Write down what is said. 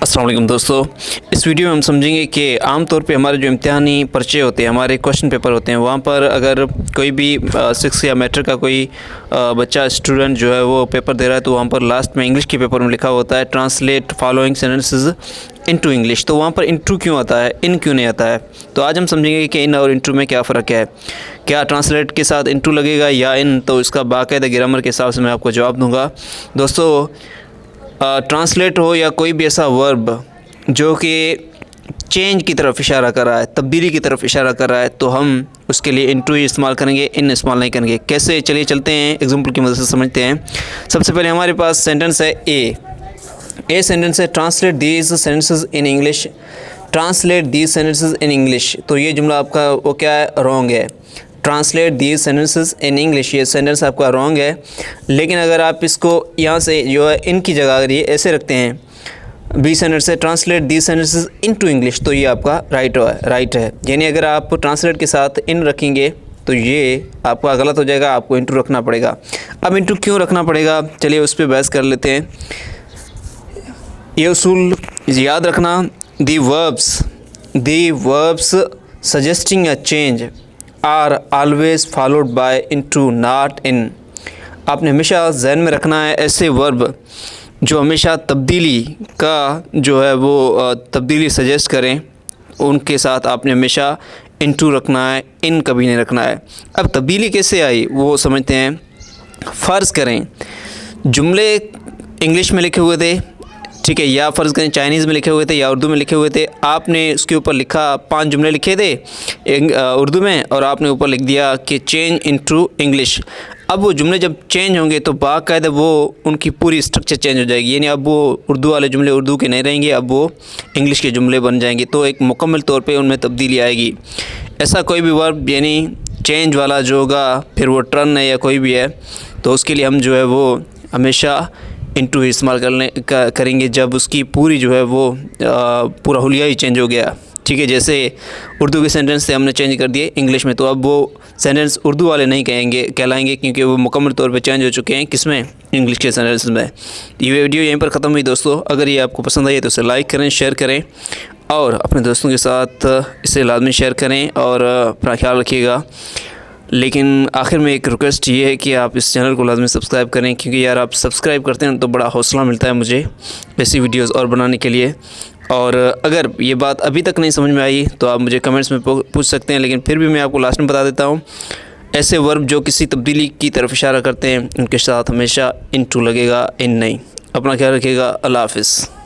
अस्सलाम वालेकुम दोस्तों, इस वीडियो में हम समझेंगे कि आमतौर पे हमारे जो इम्तिहानी पर्चे होते हैं, हमारे क्वेश्चन पेपर होते हैं, वहाँ पर अगर कोई भी 6 या मैट्रिक का कोई बच्चा स्टूडेंट जो है वो पेपर दे रहा है तो वहाँ पर लास्ट में इंग्लिश के पेपर में लिखा होता है translate following sentences into English. तो वहाँ पर इनटू क्यों आता है, इन क्यों नहीं आता है? तो आज हम समझेंगे कि इन और इनटू में क्या फ़र्क है, क्या ट्रांसलेट के साथ इनटू लगेगा या इन। तो इसका बाकायदा ग्रामर के हिसाब से मैं आपको जवाब दूँगा। दोस्तों, ट्रांसलेट हो या कोई भी ऐसा वर्ब जो कि चेंज की तरफ इशारा कर रहा है, तब्दीली की तरफ इशारा कर रहा है, तो हम उसके लिए इनटू ही इस्तेमाल करेंगे, इन इस्तेमाल नहीं करेंगे। कैसे, चलिए चलते हैं एग्जांपल की मदद से समझते हैं। सबसे पहले हमारे पास सेंटेंस है ए सेंटेंस है translate these sentences in English. Translate these sentences in English, तो ये जुमला आपका वो क्या है, रॉन्ग है। Translate these sentences in English, ये सेंटेंस आपका रॉन्ग है। लेकिन अगर आप इसको यहाँ से जो है इन की जगह अगर ये ऐसे रखते हैं, बी सेंटेंस है translate these sentences into English, तो ये आपका राइट है। यानी अगर आप ट्रांसलेट के साथ इन रखेंगे तो ये आपका गलत हो जाएगा, आपको इंटू रखना पड़ेगा। अब इंटू क्यों रखना पड़ेगा, चलिए उस पर बहस कर लेते हैं। ये उसूल याद रखना, the verbs suggesting a change are always followed by into not in. आपने हमेशा जहन में रखना है ऐसे वर्ब जो हमेशा तब्दीली का जो है वो तब्दीली सजेस्ट करें, उनके साथ आपने हमेशा इनटू रखना है, इन कभी नहीं रखना है। अब तब्दीली कैसे आई वो समझते हैं। फ़र्ज़ करें जुमले इंग्लिश में लिखे हुए थे, ठीक है, या फ़र्ज़ करें चाइनीज़ में लिखे हुए थे या उर्दू में लिखे हुए थे। आपने उसके ऊपर लिखा 5 जुमले लिखे थे उर्दू में और आपने ऊपर लिख दिया कि चेंज इनटू इंग्लिश। अब वो जुमले जब चेंज होंगे तो बाकायदा वो उनकी पूरी स्ट्रक्चर चेंज हो जाएगी, यानी अब वो उर्दू वाले जुमले उर्दू के नहीं रहेंगे, अब वो इंग्लिश के जुमले बन जाएंगे। तो एक मुकम्मल तौर पे उनमें तब्दीली आएगी। ऐसा कोई भी वर्ब यानी चेंज वाला जो होगा, फिर वो टर्न है या कोई भी है, तो उसके लिए हम जो है वो हमेशा इनटू इस्तेमाल करेंगे जब उसकी पूरी जो है वो पूरा हुलिया ही चेंज हो गया, ठीक है। जैसे उर्दू के सेंटेंस से हमने चेंज कर दिए इंग्लिश में, तो अब वो सेंटेंस उर्दू वाले नहीं कहलाएंगे क्योंकि वो मुकम्मल तौर पे चेंज हो चुके हैं, किसमें, इंग्लिश के सेंटेंस में। ये वीडियो यहीं पर ख़त्म हुई दोस्तों। अगर ये आपको पसंद आई तो इसे लाइक करें, शेयर करें और अपने दोस्तों के साथ इसे लाजमी शेयर करें और अपना ख्याल रखिएगा। लेकिन आखिर में एक रिक्वेस्ट ये है कि आप इस चैनल को लाजमी सब्सक्राइब करें, क्योंकि यार आप सब्सक्राइब करते हैं तो बड़ा हौसला मिलता है मुझे ऐसी वीडियोस और बनाने के लिए। और अगर ये बात अभी तक नहीं समझ में आई तो आप मुझे कमेंट्स में पूछ सकते हैं, लेकिन फिर भी मैं आपको लास्ट में बता देता हूँ, ऐसे वर्ब जो किसी तब्दीली की तरफ इशारा करते हैं उनके साथ हमेशा इनटू लगेगा, इन नहीं। अपना ख्याल रखिएगा। अल्लाह हाफ़िज़।